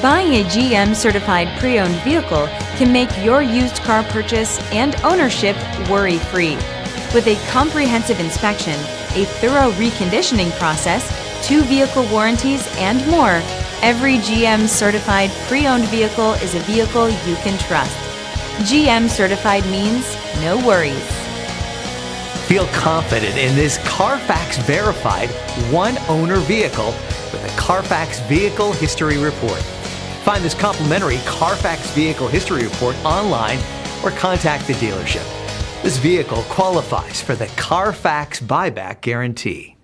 Buying a GM certified pre-owned vehicle can make your used car purchase and ownership worry-free. With a comprehensive inspection, a thorough reconditioning process, 2 vehicle warranties, and more, every GM certified pre-owned vehicle is a vehicle you can trust. GM certified means no worries. Feel confident in this CarFax verified one-owner vehicle with a CarFax Vehicle History Report. Find this complimentary CarFax Vehicle History Report online or contact the dealership. This vehicle qualifies for the CarFax Buyback Guarantee.